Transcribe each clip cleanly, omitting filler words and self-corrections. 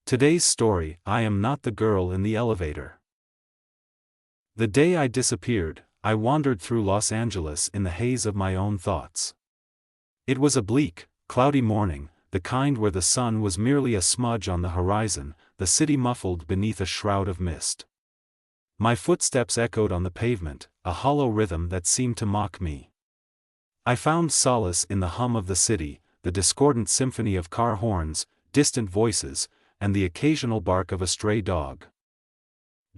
Today's story: I am not the girl in the elevator. The day I disappeared, I wandered through Los Angeles in the haze of my own thoughts. It was a bleak, cloudy morning, the kind where the sun was merely a smudge on the horizon, the city muffled beneath a shroud of mist. My footsteps echoed on the pavement, a hollow rhythm that seemed to mock me. I found solace in the hum of the city, the discordant symphony of car horns, distant voices, and the occasional bark of a stray dog.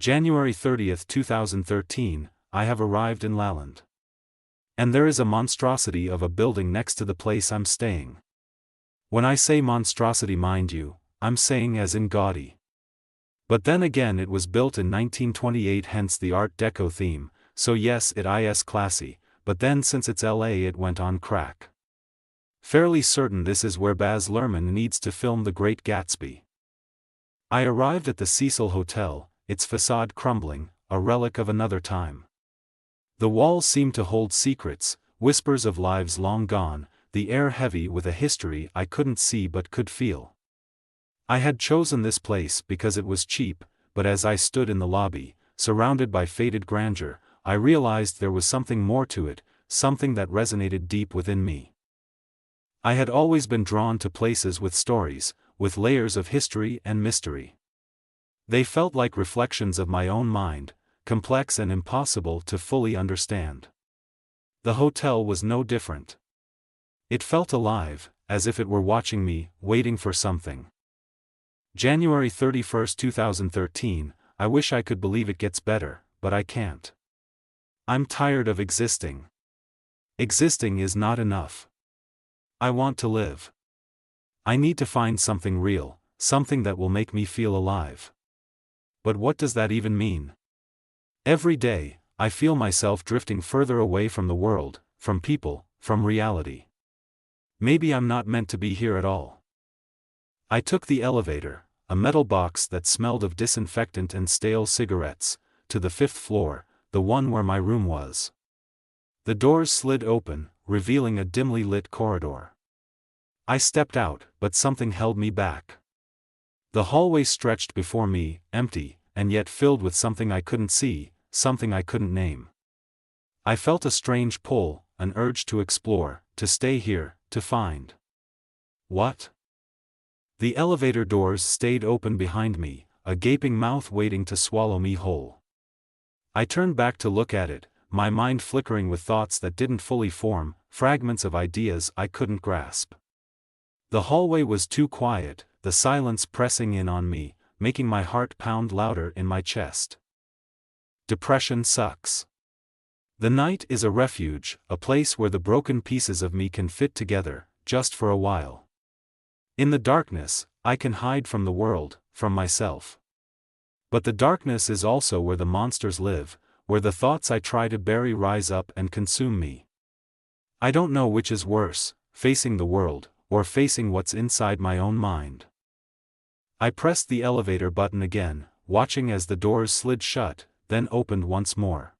January 30, 2013, I have arrived in Laland. And there is a monstrosity of a building next to the place I'm staying. When I say monstrosity, mind you, I'm saying as in gaudy. But then again, it was built in 1928, hence the Art Deco theme, so yes, it is classy, but then since it's LA it went on crack. Fairly certain this is where Baz Luhrmann needs to film The Great Gatsby. I arrived at the Cecil Hotel, its facade crumbling, a relic of another time. The walls seemed to hold secrets, whispers of lives long gone, the air heavy with a history I couldn't see but could feel. I had chosen this place because it was cheap, but as I stood in the lobby, surrounded by faded grandeur, I realized there was something more to it, something that resonated deep within me. I had always been drawn to places with stories, with layers of history and mystery. They felt like reflections of my own mind, complex and impossible to fully understand. The hotel was no different. It felt alive, as if it were watching me, waiting for something. January 31, 2013, I wish I could believe it gets better, but I can't. I'm tired of existing. Existing is not enough. I want to live. I need to find something real, something that will make me feel alive. But what does that even mean? Every day, I feel myself drifting further away from the world, from people, from reality. Maybe I'm not meant to be here at all. I took the elevator, a metal box that smelled of disinfectant and stale cigarettes, to the 5th floor, the one where my room was. The doors slid open, revealing a dimly lit corridor. I stepped out, but something held me back. The hallway stretched before me, empty, and yet filled with something I couldn't see, something I couldn't name. I felt a strange pull, an urge to explore, to stay here, to find. What? The elevator doors stayed open behind me, a gaping mouth waiting to swallow me whole. I turned back to look at it, my mind flickering with thoughts that didn't fully form, fragments of ideas I couldn't grasp. The hallway was too quiet, the silence pressing in on me, making my heart pound louder in my chest. Depression sucks. The night is a refuge, a place where the broken pieces of me can fit together, just for a while. In the darkness, I can hide from the world, from myself. But the darkness is also where the monsters live, where the thoughts I try to bury rise up and consume me. I don't know which is worse, facing the world, or facing what's inside my own mind. I pressed the elevator button again, watching as the doors slid shut, then opened once more.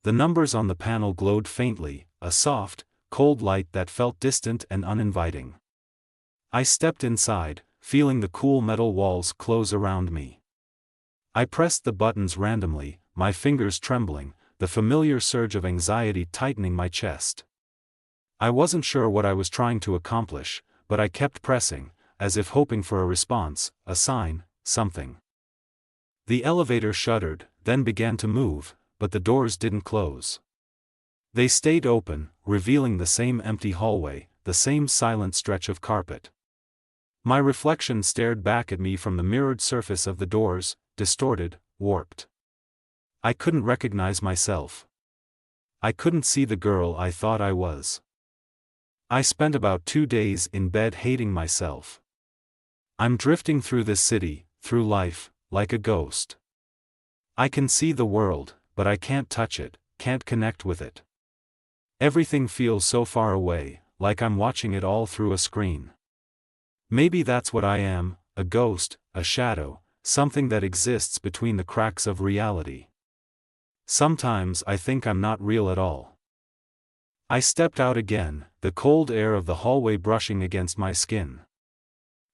The numbers on the panel glowed faintly, a soft, cold light that felt distant and uninviting. I stepped inside, feeling the cool metal walls close around me. I pressed the buttons randomly, my fingers trembling, the familiar surge of anxiety tightening my chest. I wasn't sure what I was trying to accomplish, but I kept pressing, as if hoping for a response, a sign, something. The elevator shuddered, then began to move, but the doors didn't close. They stayed open, revealing the same empty hallway, the same silent stretch of carpet. My reflection stared back at me from the mirrored surface of the doors, distorted, warped. I couldn't recognize myself. I couldn't see the girl I thought I was. I spent about 2 days in bed hating myself. I'm drifting through this city, through life, like a ghost. I can see the world, but I can't touch it, can't connect with it. Everything feels so far away, like I'm watching it all through a screen. Maybe that's what I am, a ghost, a shadow, something that exists between the cracks of reality. Sometimes I think I'm not real at all. I stepped out again, the cold air of the hallway brushing against my skin.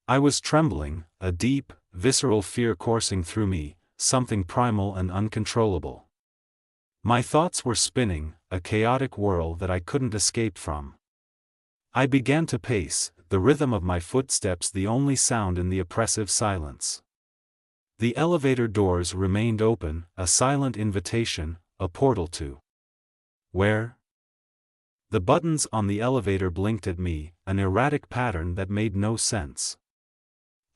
I was trembling, a deep, visceral fear coursing through me, something primal and uncontrollable. My thoughts were spinning, a chaotic whirl that I couldn't escape from. I began to pace, the rhythm of my footsteps the only sound in the oppressive silence. The elevator doors remained open, a silent invitation, a portal to where? The buttons on the elevator blinked at me, an erratic pattern that made no sense.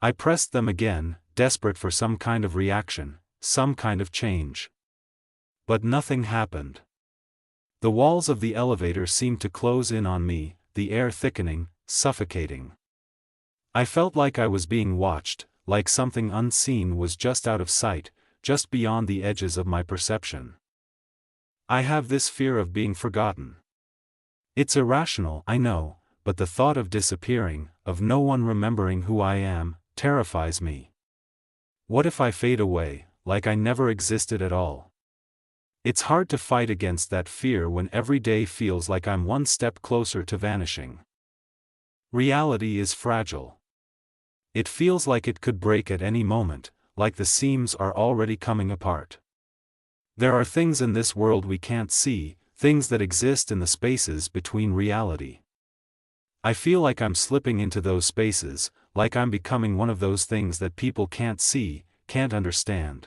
I pressed them again, desperate for some kind of reaction, some kind of change. But nothing happened. The walls of the elevator seemed to close in on me, the air thickening, suffocating. I felt like I was being watched, like something unseen was just out of sight, just beyond the edges of my perception. I have this fear of being forgotten. It's irrational, I know, but the thought of disappearing, of no one remembering who I am, terrifies me. What if I fade away, like I never existed at all? It's hard to fight against that fear when every day feels like I'm one step closer to vanishing. Reality is fragile. It feels like it could break at any moment, like the seams are already coming apart. There are things in this world we can't see, things that exist in the spaces between reality. I feel like I'm slipping into those spaces, like I'm becoming one of those things that people can't see, can't understand.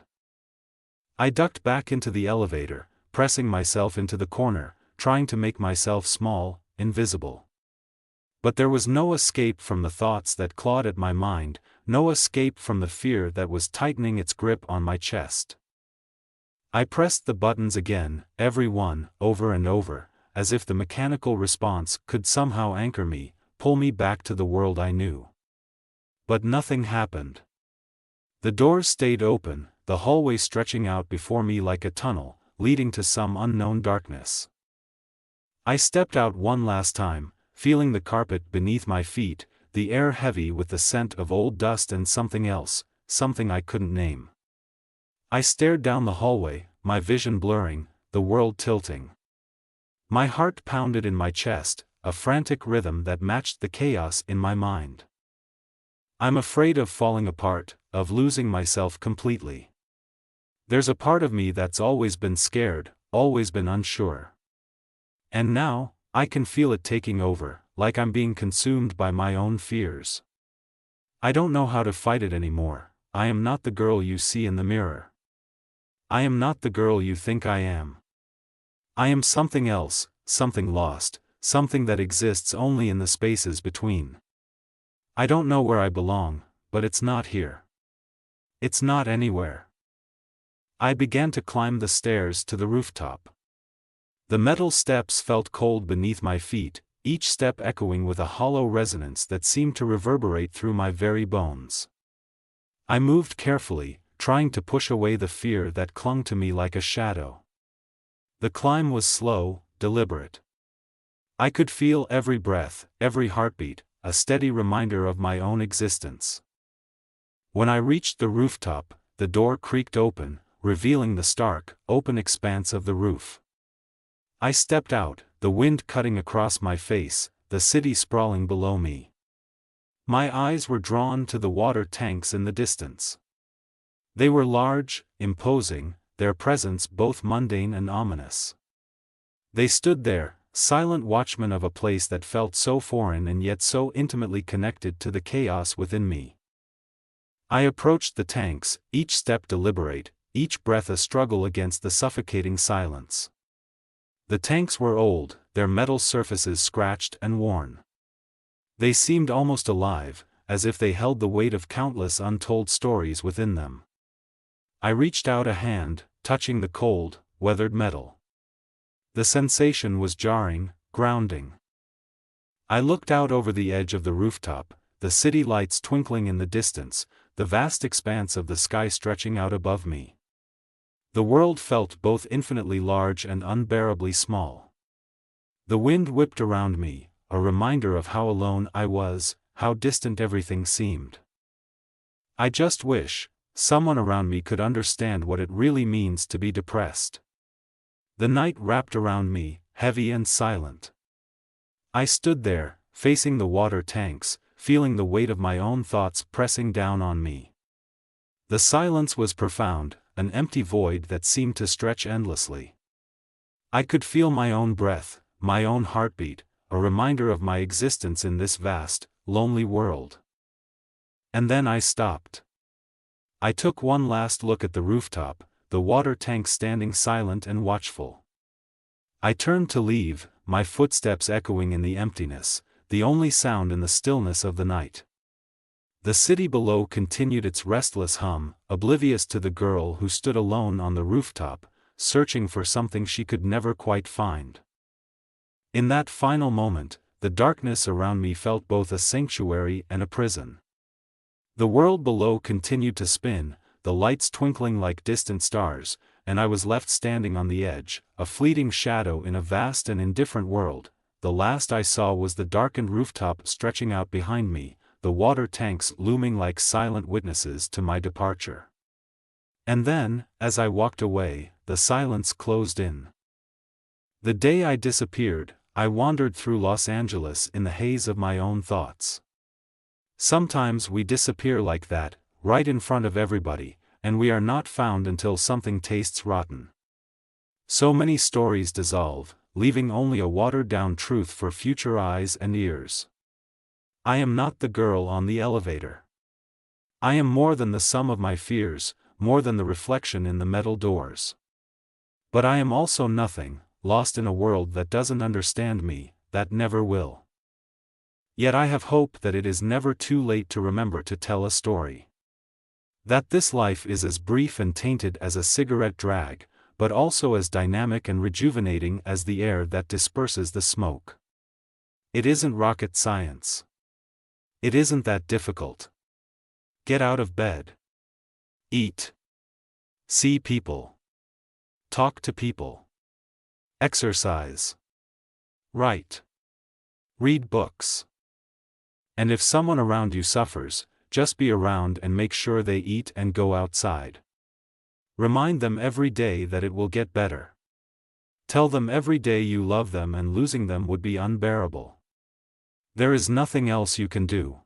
I ducked back into the elevator, pressing myself into the corner, trying to make myself small, invisible. But there was no escape from the thoughts that clawed at my mind, no escape from the fear that was tightening its grip on my chest. I pressed the buttons again, every one, over and over, as if the mechanical response could somehow anchor me, pull me back to the world I knew. But nothing happened. The doors stayed open, the hallway stretching out before me like a tunnel, leading to some unknown darkness. I stepped out one last time, feeling the carpet beneath my feet, the air heavy with the scent of old dust and something else, something I couldn't name. I stared down the hallway, my vision blurring, the world tilting. My heart pounded in my chest, a frantic rhythm that matched the chaos in my mind. I'm afraid of falling apart, of losing myself completely. There's a part of me that's always been scared, always been unsure. And now, I can feel it taking over, like I'm being consumed by my own fears. I don't know how to fight it anymore. I am not the girl you see in the mirror. I am not the girl you think I am. I am something else, something lost, something that exists only in the spaces between. I don't know where I belong, but it's not here. It's not anywhere. I began to climb the stairs to the rooftop. The metal steps felt cold beneath my feet, each step echoing with a hollow resonance that seemed to reverberate through my very bones. I moved carefully, trying to push away the fear that clung to me like a shadow. The climb was slow, deliberate. I could feel every breath, every heartbeat, a steady reminder of my own existence. When I reached the rooftop, the door creaked open, revealing the stark, open expanse of the roof. I stepped out, the wind cutting across my face, the city sprawling below me. My eyes were drawn to the water tanks in the distance. They were large, imposing, their presence both mundane and ominous. They stood there, silent watchmen of a place that felt so foreign and yet so intimately connected to the chaos within me. I approached the tanks, each step deliberate, each breath a struggle against the suffocating silence. The tanks were old, their metal surfaces scratched and worn. They seemed almost alive, as if they held the weight of countless untold stories within them. I reached out a hand, touching the cold, weathered metal. The sensation was jarring, grounding. I looked out over the edge of the rooftop, the city lights twinkling in the distance, the vast expanse of the sky stretching out above me. The world felt both infinitely large and unbearably small. The wind whipped around me, a reminder of how alone I was, how distant everything seemed. I just wish someone around me could understand what it really means to be depressed. The night wrapped around me, heavy and silent. I stood there, facing the water tanks, feeling the weight of my own thoughts pressing down on me. The silence was profound, an empty void that seemed to stretch endlessly. I could feel my own breath, my own heartbeat, a reminder of my existence in this vast, lonely world. And then I stopped. I took one last look at the rooftop, the water tank standing silent and watchful. I turned to leave, my footsteps echoing in the emptiness, the only sound in the stillness of the night. The city below continued its restless hum, oblivious to the girl who stood alone on the rooftop, searching for something she could never quite find. In that final moment, the darkness around me felt both a sanctuary and a prison. The world below continued to spin, the lights twinkling like distant stars, and I was left standing on the edge, a fleeting shadow in a vast and indifferent world. The last I saw was the darkened rooftop stretching out behind me, the water tanks looming like silent witnesses to my departure. And then, as I walked away, the silence closed in. The day I disappeared, I wandered through Los Angeles in the haze of my own thoughts. Sometimes we disappear like that, right in front of everybody, and we are not found until something tastes rotten. So many stories dissolve, leaving only a watered-down truth for future eyes and ears. I am not the girl on the elevator. I am more than the sum of my fears, more than the reflection in the metal doors. But I am also nothing, lost in a world that doesn't understand me, that never will. Yet I have hope that it is never too late to remember to tell a story. That this life is as brief and tainted as a cigarette drag, but also as dynamic and rejuvenating as the air that disperses the smoke. It isn't rocket science. It isn't that difficult. Get out of bed. Eat. See people. Talk to people. Exercise. Write. Read books. And if someone around you suffers, just be around and make sure they eat and go outside. Remind them every day that it will get better. Tell them every day you love them and losing them would be unbearable. There is nothing else you can do.